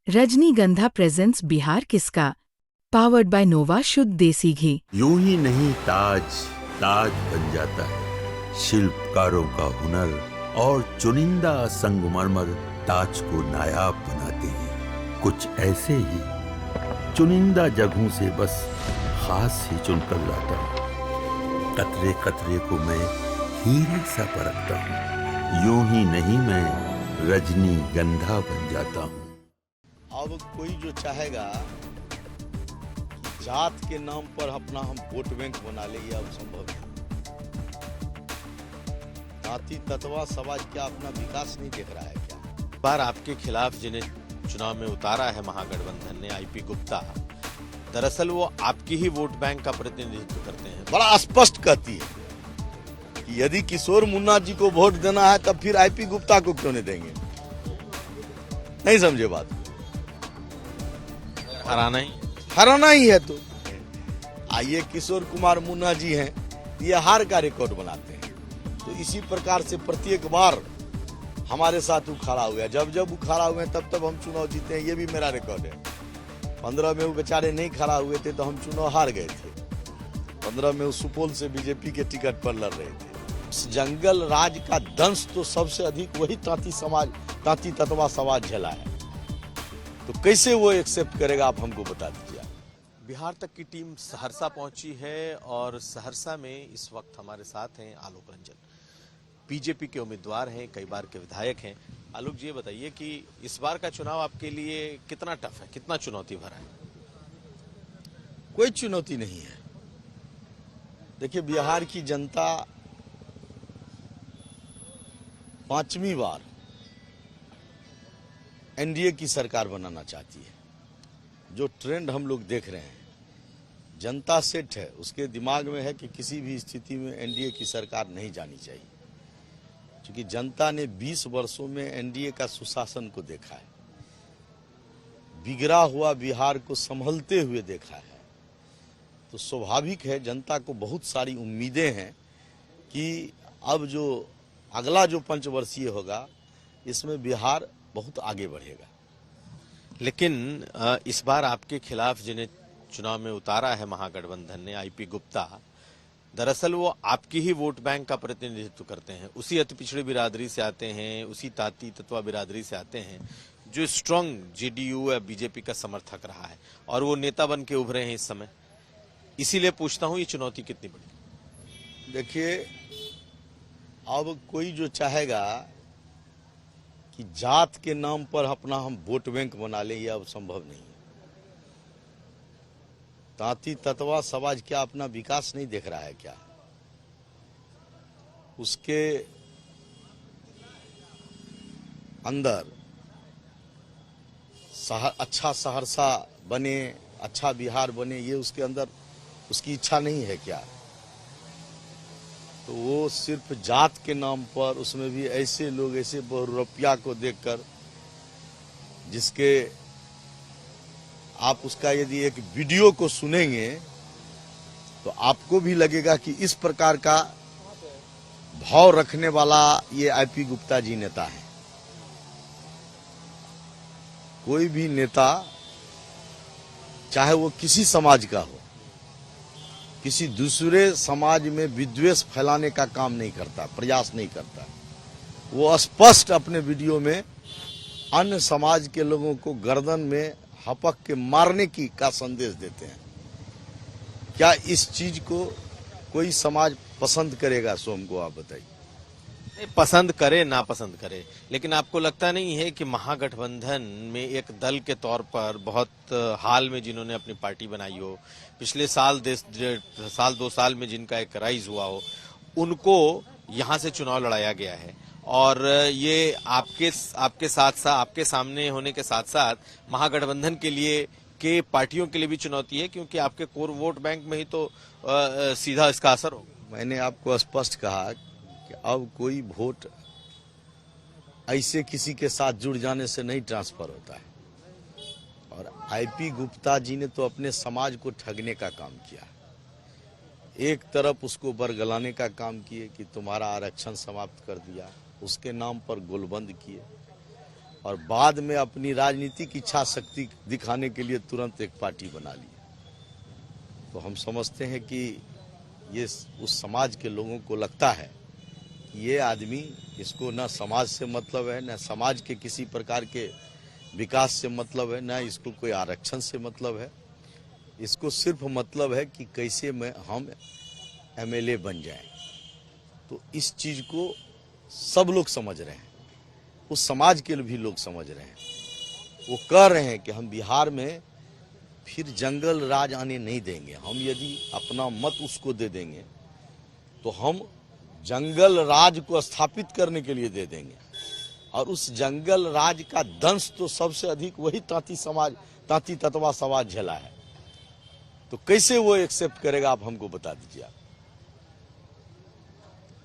रजनीगंधा प्रेजेंट्स बिहार किसका, powered by नोवा शुद्ध देसी घी। यूं ही नहीं ताज ताज बन जाता है, शिल्पकारों का हुनर और चुनिंदा संगमरमर ताज को नायाब बनाते हैं। कुछ ऐसे ही चुनिंदा जगहों से बस खास ही चुनकर लाता हूँ। कतरे कतरे को मैं हीरे सा परखता हूँ। यूं ही नहीं मैं रजनीगंधा बन जाता हूँ। अब कोई जो चाहेगा कि जात के नाम पर अपना हम वोट बैंक बना ले, ये अब संभव नहीं। जाति तत्वा समाज क्या अपना विकास नहीं देख रहा है क्या? बार आपके खिलाफ जिन्हें चुनाव में उतारा है महागठबंधन ने, आईपी गुप्ता, दरअसल वो आपकी ही वोट बैंक का प्रतिनिधित्व करते हैं। बड़ा स्पष्ट कहती है कि यदि किशोर मुन्ना जी को वोट देना है तब फिर आईपी गुप्ता को क्यों नहीं देंगे? नहीं समझे बात? हराना ही है। तो आइए, किशोर कुमार मुन्ना जी हैं, ये हार का रिकॉर्ड बनाते हैं। तो इसी प्रकार से प्रत्येक बार हमारे साथ उखाड़ा हुआ है। जब जब उखाड़ा हुए हैं तब हम चुनाव जीते हैं। ये भी मेरा रिकॉर्ड है। 15 में वो बेचारे नहीं खड़ा हुए थे तो हम चुनाव हार गए थे। 15 में वो सुपौल से बीजेपी के टिकट पर लड़ रहे थे। इस जंगल राज का दंश तो सबसे अधिक वही तांती तत्वा समाज झेला है। तो कैसे वो एक्सेप्ट करेगा, आप हमको बता दीजिए। बिहार तक की टीम सहरसा पहुंची है और सहरसा में इस वक्त हमारे साथ हैं आलोक रंजन, बीजेपी के उम्मीदवार हैं, कई बार के विधायक हैं। आलोक जी, ये बताइए कि इस बार का चुनाव आपके लिए कितना टफ है, कितना चुनौती भरा है? कोई चुनौती नहीं है। देखिए, बिहार की जनता 5वीं बार एनडीए की सरकार बनाना चाहती है। जो ट्रेंड हम लोग देख रहे हैं, जनता सेट है, उसके दिमाग में है कि किसी भी स्थिति में एनडीए की सरकार नहीं जानी चाहिए, क्योंकि जनता ने 20 वर्षों में एनडीए का सुशासन को देखा है, बिगड़ा हुआ बिहार को संभलते हुए देखा है। तो स्वाभाविक है, जनता को बहुत सारी उम्मीदें हैं कि अब जो अगला जो पंचवर्षीय होगा, इसमें बिहार बहुत आगे बढ़ेगा। लेकिन इस बार आपके खिलाफ जिन्हें चुनाव में उतारा है महागठबंधन ने, आईपी गुप्ता, दरअसल वो आपकी ही वोट बैंक का प्रतिनिधित्व करते हैं। उसी अति पिछड़ी बिरादरी से आते हैं, उसी ताती तत्वा बिरादरी से आते हैं जो स्ट्रांग जेडीयू या बीजेपी का समर्थक रहा है, और वो नेता बन के उभरे हैं इस समय। इसीलिए पूछता हूं, ये चुनौती कितनी बड़ी? देखिए, अब कोई जो चाहेगा कि जात के नाम पर अपना हम वोट बैंक बना ले, यह अब संभव नहीं है। तांती तत्वा समाज क्या अपना विकास नहीं देख रहा है क्या? उसके अंदर अच्छा सहरसा बने, अच्छा बिहार बने, ये उसके अंदर उसकी इच्छा नहीं है क्या? तो वो सिर्फ जात के नाम पर, उसमें भी ऐसे लोग, ऐसे बहुरूपिया को देखकर, जिसके आप उसका यदि एक वीडियो को सुनेंगे तो आपको भी लगेगा कि इस प्रकार का भाव रखने वाला ये आईपी गुप्ता जी नेता है। कोई भी नेता, चाहे वो किसी समाज का हो, किसी दूसरे समाज में विद्वेष फैलाने का काम नहीं करता, प्रयास नहीं करता। वो स्पष्ट अपने वीडियो में अन्य समाज के लोगों को गर्दन में हपक के मारने का संदेश देते हैं। क्या इस चीज को कोई समाज पसंद करेगा? सोम को आप बताइए। पसंद करे ना पसंद करे, लेकिन आपको लगता नहीं है कि महागठबंधन में एक दल के तौर पर बहुत हाल में जिन्होंने अपनी पार्टी बनाई हो, पिछले साल 2 साल में जिनका एक राइज हुआ हो, उनको यहां से चुनाव लड़ाया गया है, और ये आपके साथ आपके सामने होने के साथ साथ महागठबंधन के लिए के पार्टियों के लिए भी चुनौती है, क्योंकि आपके कोर वोट बैंक में ही तो सीधा इसका असर होगा। मैंने आपको स्पष्ट कहा कि अब कोई वोट ऐसे किसी के साथ जुड़ जाने से नहीं ट्रांसफर होता है। और आईपी गुप्ता जी ने तो अपने समाज को ठगने का काम किया। एक तरफ उसको बरगलाने का काम किए कि तुम्हारा आरक्षण समाप्त कर दिया, उसके नाम पर गोलबंद किए। और बाद में अपनी राजनीतिक इच्छा शक्ति दिखाने के लिए तुरंत एक पार्टी बना ली। तो हम समझते हैं कि ये उस समाज के लोगों को लगता है कि ये आदमी, इसको न समाज से मतलब है, न समाज के किसी प्रकार के विकास से मतलब है, न इसको कोई आरक्षण से मतलब है। इसको सिर्फ मतलब है कि कैसे हम एमएलए बन जाएं। तो इस चीज को सब लोग समझ रहे हैं, उस समाज के भी लोग समझ रहे हैं। वो कह रहे हैं कि हम बिहार में फिर जंगल राज आने नहीं देंगे। हम यदि अपना मत उसको दे देंगे तो हम जंगल राज को स्थापित करने के लिए दे देंगे, और उस जंगल राज का दंश तो सबसे अधिक वही तांती ततवा समाज झेला है। तो कैसे वो एक्सेप्ट करेगा, आप हमको बता दीजिए।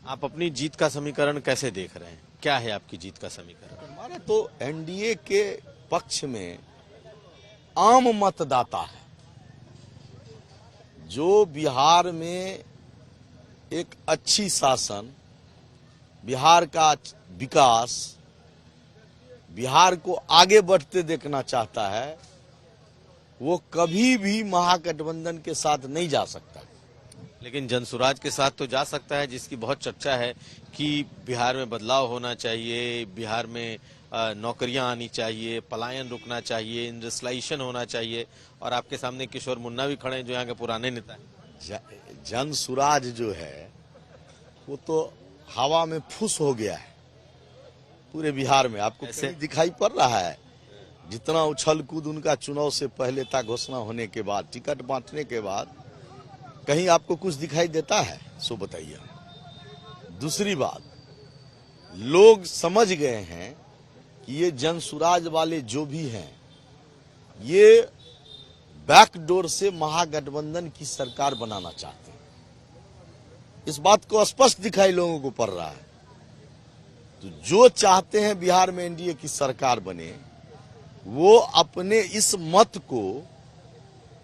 आप अपनी जीत का समीकरण कैसे देख रहे हैं? क्या है आपकी जीत का समीकरण? हमारा तो एनडीए के पक्ष में आम मतदाता है, जो बिहार में एक अच्छी शासन, बिहार का विकास, बिहार को आगे बढ़ते देखना चाहता है। वो कभी भी महागठबंधन के साथ नहीं जा सकता। लेकिन जनसुराज के साथ तो जा सकता है, जिसकी बहुत चर्चा है कि बिहार में बदलाव होना चाहिए, बिहार में नौकरियां आनी चाहिए, पलायन रुकना चाहिए, इंडस्ट्रियलाइजेशन होना चाहिए। और आपके सामने किशोर मुन्ना भी खड़े हैं, जो यहाँ के पुराने नेता हैं। जनसुराज जो है वो तो हवा में फुस हो गया है पूरे बिहार में। आपको ऐसे दिखाई पड़ रहा है जितना उछल कूद उनका चुनाव से पहले था, घोषणा होने के बाद, टिकट बांटने के बाद, कहीं आपको कुछ दिखाई देता है? सो बताइए। दूसरी बात, लोग समझ गए हैं कि ये जनसुराज वाले जो भी हैं, ये बैकडोर से महागठबंधन की सरकार बनाना चाहते हैं। इस बात को स्पष्ट दिखाई लोगों को पड़ रहा है। तो जो चाहते हैं बिहार में एनडीए की सरकार बने, वो अपने इस मत को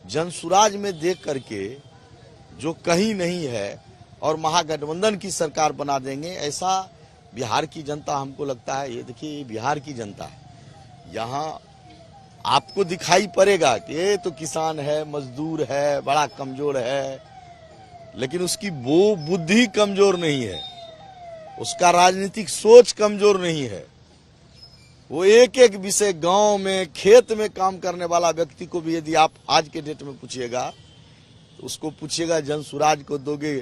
जनसुराज में देख करके, जो कहीं नहीं है, और महागठबंधन की सरकार बना देंगे। ऐसा बिहार की जनता, हमको लगता है, ये देखिए, ये बिहार की जनता है। यहाँ आपको दिखाई पड़ेगा कि ये तो किसान है, मजदूर है, बड़ा कमजोर है, लेकिन उसकी वो बुद्धि कमजोर नहीं है, उसका राजनीतिक सोच कमजोर नहीं है। वो एक एक विषय, गांव में, खेत में काम करने वाला व्यक्ति को भी यदि आप आज के डेट में पूछिएगा, तो उसको पूछिएगा जनसुराज को दोगे,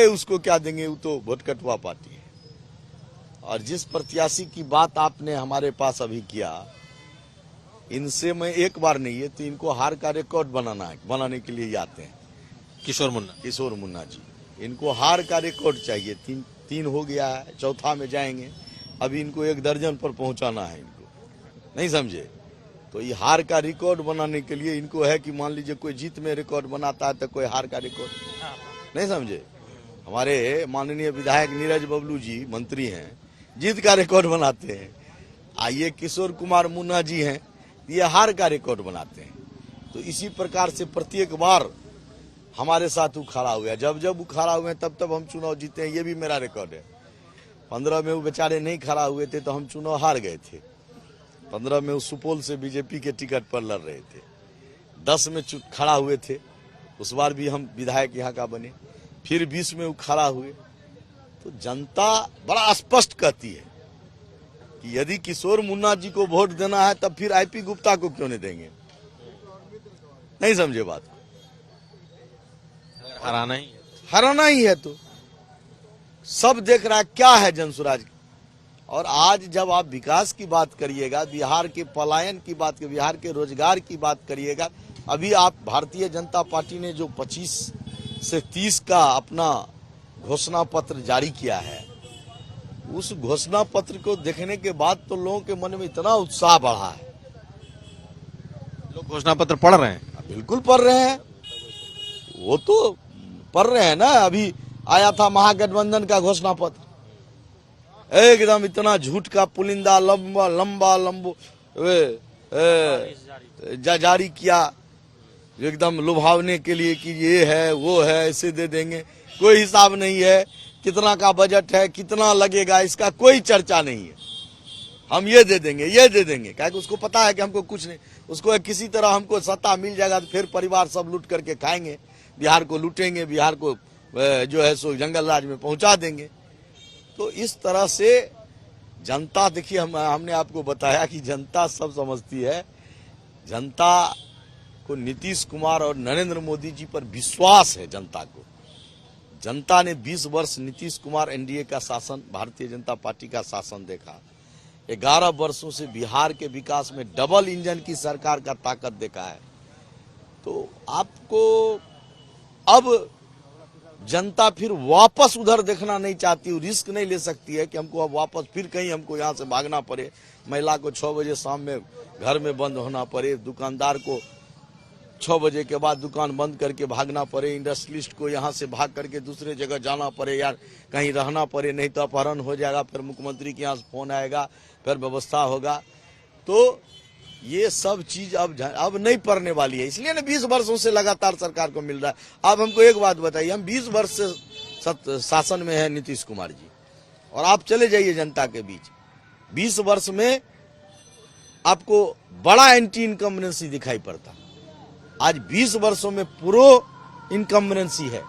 उसको क्या देंगे, वो तो भोटकटुआ पार्टी है। और जिस प्रत्याशी की बात आपने हमारे पास अभी किया, इनसे मैं एक बार नहीं है तो इनको हार का रिकॉर्ड बनाने के लिए ही आते हैं। किशोर मुन्ना जी, इनको हार का रिकॉर्ड चाहिए। तीन हो गया है, चौथा में जाएंगे। अभी इनको 1 दर्जन पर पहुंचाना है इनको, नहीं समझे? तो ये हार का रिकॉर्ड बनाने के लिए इनको है कि मान लीजिए कोई जीत में रिकॉर्ड बनाता है तो कोई हार का रिकॉर्ड, नहीं समझे? हमारे माननीय विधायक नीरज बबलू जी मंत्री हैं, जीत का रिकॉर्ड बनाते हैं। आइए किशोर कुमार मुन्ना जी हैं, ये हार का रिकॉर्ड बनाते हैं। तो इसी प्रकार से प्रत्येक बार हमारे साथ वो खड़ा हुआ है। जब वो खड़ा हुए तब हम चुनाव जीते हैं। ये भी मेरा रिकॉर्ड है। 15 में वो बेचारे नहीं खड़ा हुए थे तो हम चुनाव हार गए थे। 15 में वो सुपौल से बीजेपी के टिकट पर लड़ रहे थे। 10 में खड़ा हुए थे, उस बार भी हम विधायक यहाँ का बने। फिर 20 में वो खड़ा हुए। तो जनता बड़ा स्पष्ट कहती है कि यदि किशोर मुन्ना जी को वोट देना है तब फिर आईपी गुप्ता को क्यों नहीं देंगे? नहीं समझे बात? हराना ही है तो सब देख रहा है क्या है जनसुराज। और आज जब आप विकास की बात करिएगा, बिहार के पलायन की बात, बिहार के रोजगार की बात करिएगा, अभी आप भारतीय जनता पार्टी ने जो 25 से 30 का अपना घोषणा पत्र जारी किया है, उस घोषणा पत्र को देखने के बाद तो लोगों के मन में इतना उत्साह बढ़ा है। लोग घोषणा पत्र पढ़ रहे हैं। बिल्कुल पढ़ रहे हैं, वो तो पढ़ रहे हैं ना। अभी आया था महागठबंधन का घोषणा पत्र, एकदम इतना झूठ का पुलिंदा लंबा जारी किया, एकदम लुभावने के लिए कि ये है वो है, ऐसे दे देंगे। कोई हिसाब नहीं है कितना का बजट है, कितना लगेगा, इसका कोई चर्चा नहीं है। हम ये दे देंगे, ये दे देंगे, क्या उसको पता है कि हमको कुछ नहीं, उसको किसी तरह हमको सत्ता मिल जाएगा तो फिर परिवार सब लूट करके खाएंगे, बिहार को लूटेंगे, बिहार को जो है सो जंगल राज में पहुंचा देंगे। तो इस तरह से जनता, देखिए हमने आपको बताया कि जनता सब समझती है। जनता को नीतीश कुमार और नरेंद्र मोदी जी पर विश्वास है। जनता को, जनता ने 20 वर्ष नीतीश कुमार एनडीए का शासन, भारतीय जनता पार्टी का शासन देखा। 11 वर्षों से बिहार के विकास में डबल इंजन की सरकार का ताकत देखा है। तो आपको अब जनता फिर वापस उधर देखना नहीं चाहती, रिस्क नहीं ले सकती है कि हमको अब वापस फिर कहीं हमको यहाँ से भागना पड़े, महिला को 6 बजे शाम में घर में बंद होना पड़े, दुकानदार को 6 बजे के बाद दुकान बंद करके भागना पड़े, इंडस्ट्रियलिस्ट को यहाँ से भाग करके दूसरे जगह जाना पड़े या कहीं रहना पड़े, नहीं तो अपहरण हो जाएगा, फिर मुख्यमंत्री के यहाँ से फोन आएगा, फिर व्यवस्था होगा। तो ये सब चीज अब नहीं पड़ने वाली है। इसलिए ना 20 वर्षों से लगातार सरकार को मिल रहा है। अब हमको एक बात बताइए, हम 20 वर्ष से शासन में है नीतीश कुमार जी, और आप चले जाइए जनता के बीच, 20 वर्ष में आपको बड़ा एंटी इनकम्बेंसी दिखाई पड़ता। आज 20 वर्षों में प्रो इनकम्बेंसी है।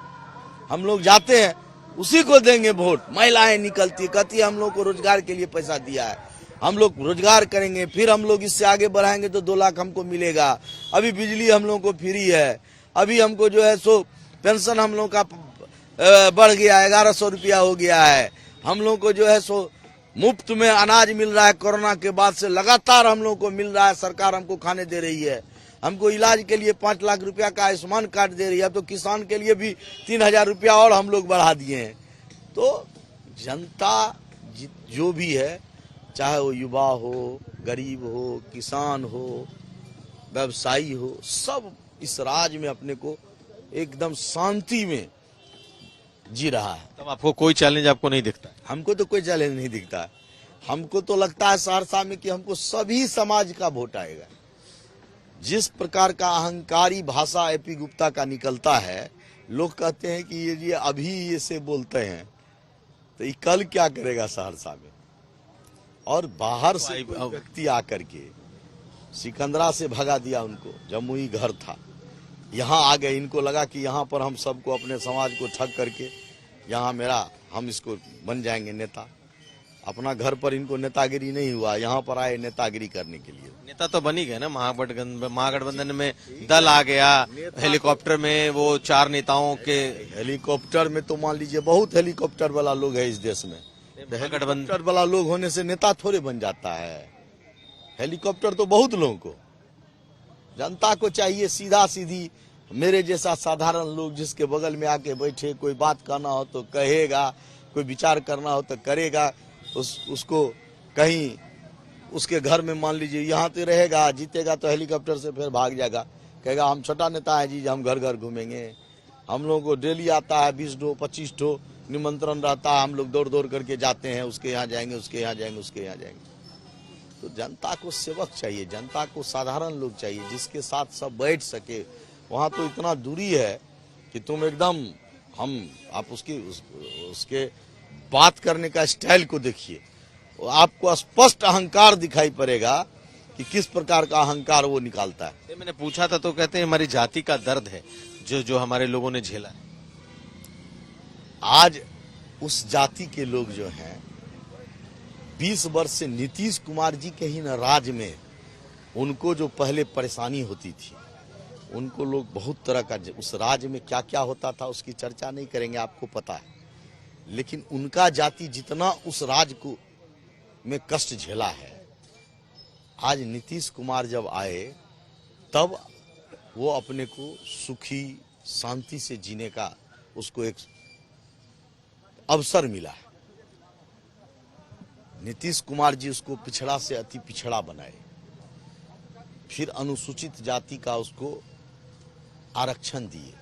हम लोग जाते हैं, उसी को देंगे वोट। महिलाएं निकलती कहती है हम लोग को रोजगार के लिए पैसा दिया है, हम लोग रोजगार करेंगे, फिर हम लोग इससे आगे बढ़ाएंगे तो 2 लाख हमको मिलेगा। अभी बिजली हम लोग को फ्री है, अभी हमको जो है सो पेंशन हम लोग का बढ़ गया, 1100 रुपया हो गया है। हम लोग को जो है सो मुफ्त में अनाज मिल रहा है, कोरोना के बाद से लगातार हम लोग को मिल रहा है, सरकार हमको खाने दे रही है। हमको इलाज के लिए 5 लाख रुपया का आयुष्मान कार्ड दे रही है। तो किसान के लिए भी 3000 रुपया और हम लोग बढ़ा दिए हैं। तो जनता जो भी है, चाहे वो युवा हो, गरीब हो, किसान हो, व्यवसायी हो, सब इस राज में अपने को एकदम शांति में जी रहा है। तब आपको कोई चैलेंज आपको नहीं दिखता है? हमको तो कोई चैलेंज नहीं दिखता है। हमको तो लगता है सहरसा में कि हमको सभी समाज का वोट आएगा। जिस प्रकार का अहंकारी भाषा एपी गुप्ता का निकलता है, लोग कहते हैं कि ये अभी ये से बोलते हैं तो ये कल क्या करेगा सहरसा में। और बाहर से कोई व्यक्ति आकर के सिकंदरा से भगा दिया उनको, जमुई घर था, यहाँ आ गए। इनको लगा कि यहाँ पर हम सबको, अपने समाज को ठग करके यहाँ हम इसको बन जाएंगे नेता। अपना घर पर इनको नेतागिरी नहीं हुआ, यहाँ पर आए नेतागिरी करने के लिए। नेता तो बन ही गए ना, महागठबंधन में दल आ गया, हेलीकॉप्टर में वो 4 नेताओं के। हेलीकॉप्टर में तो मान लीजिए बहुत हेलीकॉप्टर वाला लोग है इस देश में। हेलीकॉप्टर वाला लोग होने से नेता थोड़े बन जाता है। हेलीकॉप्टर तो बहुत लोगों को। जनता को चाहिए सीधा सीधी, मेरे जैसा साधारण लोग जिसके बगल में आके बैठे, कोई बात करना हो तो कहेगा, कोई विचार करना हो तो करेगा। उसको कहीं उसके घर में मान लीजिए यहाँ तो रहेगा, जीतेगा तो हेलीकॉप्टर से फिर भाग जाएगा, कहेगा हम छोटा नेता है जी, हम घर घर घूमेंगे। हम लोगों को डेली आता है 20 ठो 25 ठो निमंत्रण रहता है, हम लोग दौड़ दौड़ करके जाते हैं, उसके यहाँ जाएंगे, उसके यहाँ जाएंगे, उसके यहाँ जाएंगे। तो जनता को सेवक चाहिए, जनता को साधारण लोग चाहिए जिसके साथ सब बैठ सके। वहाँ तो इतना दूरी है कि तुम एकदम आप उसके बात करने का स्टाइल को देखिए, आपको स्पष्ट अहंकार दिखाई पड़ेगा कि किस प्रकार का अहंकार वो निकालता है। मैंने पूछा था तो कहते हैं हमारी जाति का दर्द है जो हमारे लोगों ने झेला है। आज उस जाति के लोग जो हैं 20 वर्ष से नीतीश कुमार जी के ही न राज में उनको जो पहले परेशानी होती थी, उनको लोग बहुत तरह का, उस राज में क्या क्या होता था उसकी चर्चा नहीं करेंगे, आपको पता है। लेकिन उनका जाति जितना उस राज को में कष्ट झेला है, आज नीतीश कुमार जब आए तब वो अपने को सुखी शांति से जीने का उसको एक अवसर मिला है। नीतीश कुमार जी उसको पिछड़ा से अति पिछड़ा बनाए, फिर अनुसूचित जाति का उसको आरक्षण दिए।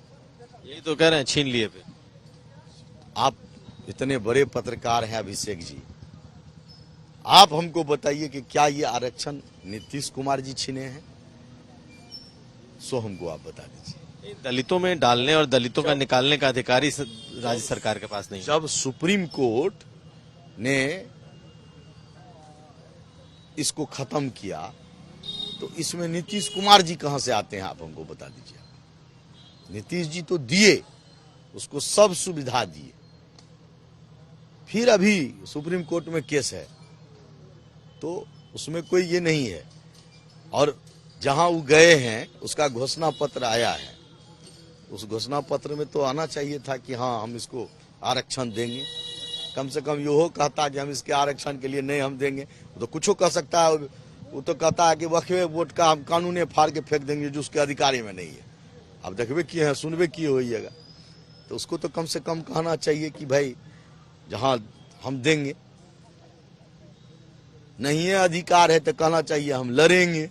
यही तो कह रहे हैं, छीन लिए पे। आप इतने बड़े पत्रकार हैं अभिषेक जी, आप हमको बताइए कि क्या ये आरक्षण नीतीश कुमार जी छीने हैं? सो हमको आप बता दीजिए। दलितों में डालने और दलितों का निकालने का अधिकारी राज्य सरकार के पास नहीं। जब सुप्रीम कोर्ट ने इसको खत्म किया, तो इसमें नीतीश कुमार जी कहां से आते हैं, आप हमको बता दीजिए। नीतीश जी तो दिए, उसको सब सुविधा दिए, फिर अभी सुप्रीम कोर्ट में केस है, तो उसमें कोई ये नहीं है। और जहां वो गए हैं उसका घोषणा पत्र आया है, उस घोषणा पत्र में तो आना चाहिए था कि हाँ हम इसको आरक्षण देंगे। कम से कम यो कहता कि हम इसके आरक्षण के लिए नहीं हम देंगे, तो कुछ कह सकता है। वो तो कहता है कि वक्फे वोट का हम कानून फाड़ के फेंक देंगे जो उसके अधिकारी में नहीं है। अब देखबे किए हैं, सुनबे किए होइएगा, तो उसको तो कम से कम कहना चाहिए कि भाई जहां हम देंगे, नहीं है अधिकार है तो कहना चाहिए हम लड़ेंगे।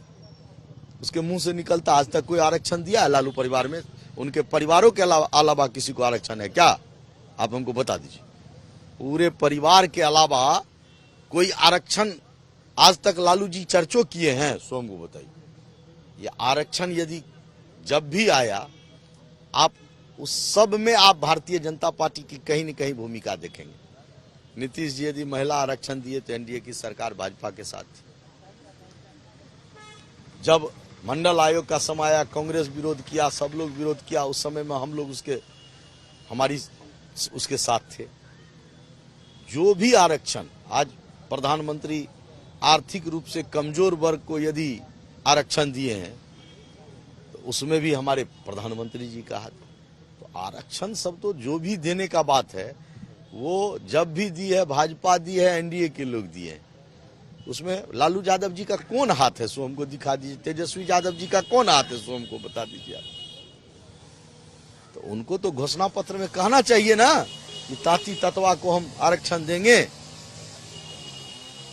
उसके मुंह से निकलता आज तक कोई आरक्षण दिया है लालू परिवार में? उनके परिवारों के अलावा किसी को आरक्षण है क्या? आप हमको बता दीजिए। पूरे परिवार के अलावा कोई आरक्षण आज तक लालू जी चर्चो किए हैं? सो हमको बताइए। ये आरक्षण यदि जब भी आया, आप उस सब में आप भारतीय जनता पार्टी की कहीं न कहीं भूमिका देखेंगे। नीतीश जी यदि महिला आरक्षण दिए तो एनडीए की सरकार भाजपा के साथ थी। जब मंडल आयोग का समय आया, कांग्रेस विरोध किया, सब लोग विरोध किया, उस समय में हम लोग उसके साथ थे। जो भी आरक्षण आज प्रधानमंत्री आर्थिक रूप से कमजोर वर्ग को यदि आरक्षण दिए हैं, तो उसमें भी हमारे प्रधानमंत्री जी का हाथ। तो आरक्षण सब तो जो भी देने का बात है, वो जब भी दी है भाजपा दी है, एनडीए के लोग दिए हैं। उसमें लालू यादव जी का कौन हाथ है, सो हमको दिखा दीजिए। तेजस्वी यादव जी का कौन हाथ है, सो हमको बता दीजिए आप। तो उनको तो घोषणा पत्र में कहना चाहिए ना कि ताती तत्वा को हम आरक्षण देंगे।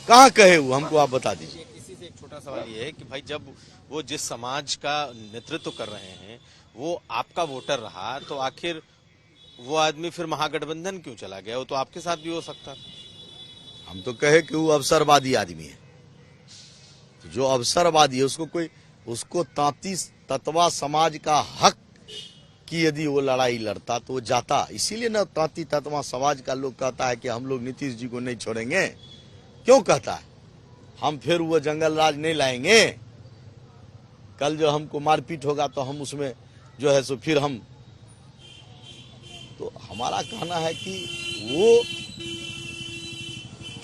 कहाँ कहे वो, हमको आप बता दीजिए। इसी से एक छोटा सवाल ये है कि भाई जब वो जिस समाज का नेतृत्व कर रहे हैं वो आपका वोटर रहा, तो आखिर वो आदमी फिर महागठबंधन क्यों चला गया? वो तो आपके साथ भी हो सकता था। हम तो कहे कि वो अवसरवादी आदमी है। तो जो अवसरवादी है उसको तांती तत्वा समाज का हक की यदि वो लड़ाई लड़ता तो वो जाता। इसीलिए ना तांती तत्वा समाज का लोग कहता है कि हम लोग नीतीश जी को नहीं छोड़ेंगे। क्यों कहता है? हम फिर वो जंगल राज नहीं लाएंगे। कल जो हमको मारपीट होगा तो हम उसमें जो है सो फिर हम, तो हमारा कहना है कि वो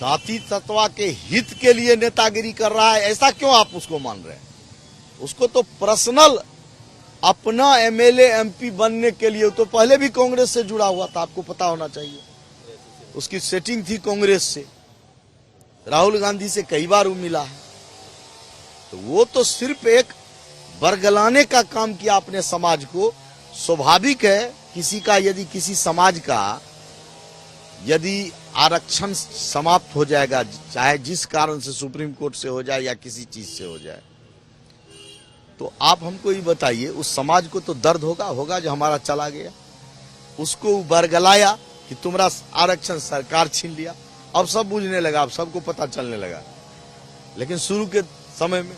तांती तत्वा के हित के लिए नेतागिरी कर रहा है। ऐसा क्यों आप उसको मान रहे हैं? उसको तो पर्सनल अपना एमएलए एमपी बनने के लिए, तो पहले भी कांग्रेस से जुड़ा हुआ था, आपको पता होना चाहिए। उसकी सेटिंग थी कांग्रेस से, राहुल गांधी से कई बार वो मिला है। तो वो तो सिर्फ एक बरगलाने का काम किया अपने समाज को। स्वाभाविक है किसी का यदि किसी समाज का यदि आरक्षण समाप्त हो जाएगा, चाहे जिस कारण से सुप्रीम कोर्ट से हो जाए या किसी चीज से हो जाए, तो आप हमको ये बताइए उस समाज को तो दर्द होगा जो हमारा चला गया। उसको बरगलाया कि तुम्हारा आरक्षण सरकार छीन लिया। अब सब बुझने लगा, अब सबको पता चलने लगा। लेकिन शुरू के समय में,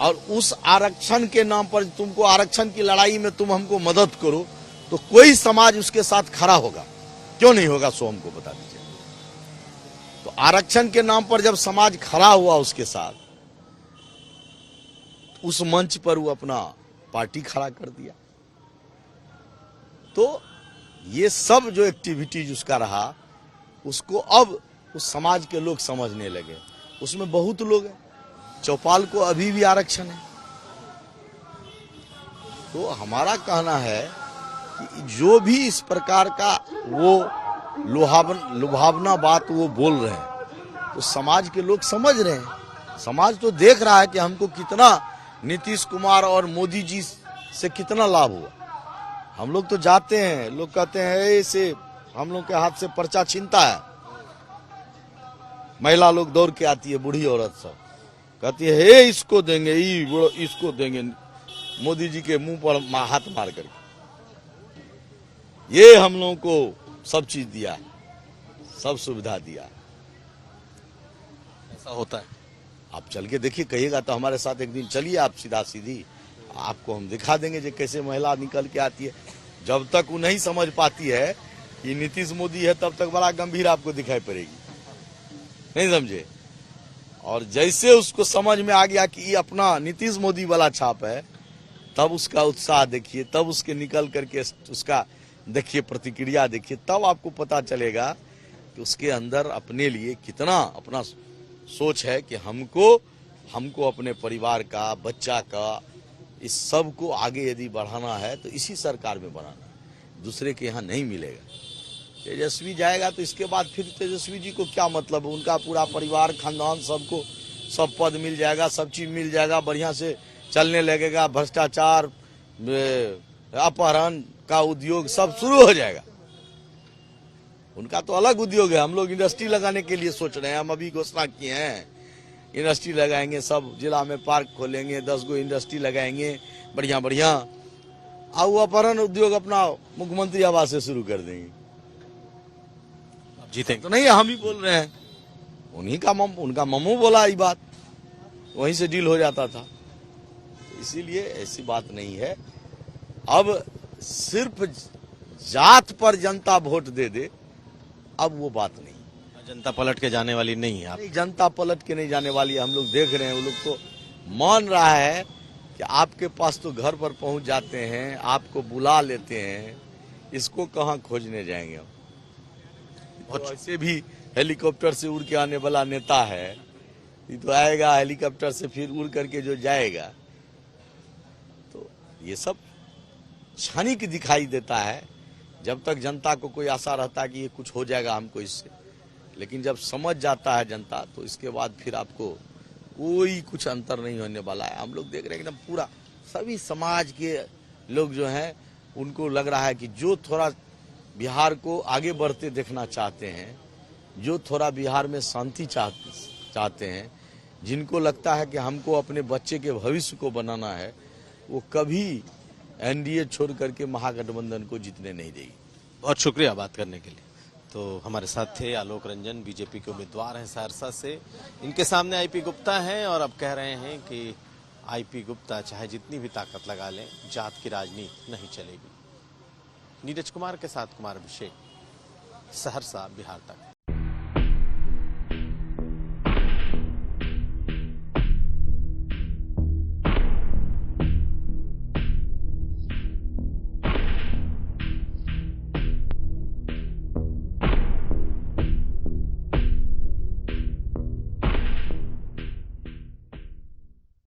और उस आरक्षण के नाम पर तुमको आरक्षण की लड़ाई में तुम हमको मदद करो, तो कोई समाज उसके साथ खड़ा होगा? क्यों नहीं होगा, सो हमको बता दीजिए। तो आरक्षण के नाम पर जब समाज खड़ा हुआ उसके साथ, उस मंच पर वो अपना पार्टी खड़ा कर दिया। तो ये सब जो एक्टिविटीज उसका रहा, उसको अब उस समाज के लोग समझने लगे। उसमें बहुत लोग हैं, चौपाल को अभी भी आरक्षण है। तो हमारा कहना है कि जो भी इस प्रकार का वो लुभावना बात वो बोल रहे हैं, तो समाज के लोग समझ रहे हैं। समाज तो देख रहा है कि हमको कितना नीतीश कुमार और मोदी जी से कितना लाभ हुआ। हम लोग तो जाते हैं, लोग कहते हैं ऐसे हम लोग के हाथ से पर्चा छीनता है। महिला लोग दौड़ के आती है, बूढ़ी औरत सब कहती है हे इसको देंगे, इसको देंगे, मोदी जी के मुंह पर हाथ मार करके, ये हम लोगों को सब चीज दिया, सब सुविधा दिया। ऐसा होता है। आप चल के देखिए, कहिएगा तो हमारे साथ एक दिन चलिए आप सीधा सीधी, आपको हम दिखा देंगे जो कैसे महिला निकल के आती है। जब तक वो नहीं समझ पाती है कि नीतीश मोदी है, तब तक बड़ा गंभीर आपको दिखाई पड़ेगी, नहीं समझे? और जैसे उसको समझ में आ गया कि ये अपना नीतीश मोदी वाला छाप है, तब उसका उत्साह देखिए, तब उसके निकल करके उसका देखिए प्रतिक्रिया देखिए, तब आपको पता चलेगा कि उसके अंदर अपने लिए कितना अपना सोच है कि हमको अपने परिवार का, बच्चा का, इस सब को आगे यदि बढ़ाना है तो इसी सरकार में बढ़ाना है, दूसरे के यहाँ नहीं मिलेगा। तेजस्वी जाएगा तो इसके बाद फिर तेजस्वी जी को क्या मतलब है, उनका पूरा परिवार, खानदान, सबको सब पद मिल जाएगा, सब चीज मिल जाएगा, बढ़िया से चलने लगेगा, भ्रष्टाचार, अपहरण का उद्योग सब शुरू हो जाएगा। उनका तो अलग उद्योग है। हम लोग इंडस्ट्री लगाने के लिए सोच रहे हैं, हम अभी घोषणा किए हैं इंडस्ट्री लगाएंगे, सब जिला में पार्क खोलेंगे, 10 गो इंडस्ट्री लगाएंगे बढ़िया बढ़िया। अब वो अपहरण उद्योग अपना मुख्यमंत्री आवास से शुरू कर देंगे। जीतेंगे तो नहीं, हम ही बोल रहे हैं, उनका ममू बोला ये बात, वहीं से डील हो जाता था। तो इसीलिए ऐसी बात नहीं है। अब सिर्फ जात पर जनता वोट दे दे, अब वो बात नहीं। जनता पलट के जाने वाली नहीं है आप। नहीं, जनता पलट के नहीं जाने वाली है। हम लोग देख रहे हैं, वो लोग तो मान रहा है कि आपके पास तो घर पर पहुंच जाते हैं, आपको बुला लेते हैं, इसको कहाँ खोजने जाएंगे हम। तो ऐसे भी हेलीकॉप्टर से उड़ के आने वाला नेता है, ये तो आएगा हेलीकॉप्टर से फिर उड़ करके जो जाएगा। तो ये सब क्षणिक दिखाई देता है, जब तक जनता को कोई आशा रहता है कि ये कुछ हो जाएगा हमको इससे, लेकिन जब समझ जाता है जनता तो इसके बाद फिर आपको कोई कुछ अंतर नहीं होने वाला है। हम लोग देख रहे हैं एकदम पूरा सभी समाज के लोग जो हैं, उनको लग रहा है कि जो थोड़ा बिहार को आगे बढ़ते देखना चाहते हैं, जो थोड़ा बिहार में शांति चाहते हैं, जिनको लगता है कि हमको अपने बच्चे के भविष्य को बनाना है, वो कभी एनडीए छोड़ करके महागठबंधन को जीतने नहीं देगी। बहुत शुक्रिया बात करने के लिए। तो हमारे साथ थे आलोक रंजन, बीजेपी के उम्मीदवार हैं सहरसा से। इनके सामने आईपी गुप्ता हैं और अब कह रहे हैं कि आईपी गुप्ता चाहे जितनी भी ताकत लगा लें, जात की राजनीति नहीं चलेगी। नीरज कुमार के साथ कुमार अभिषेक, सहरसा, बिहार तक।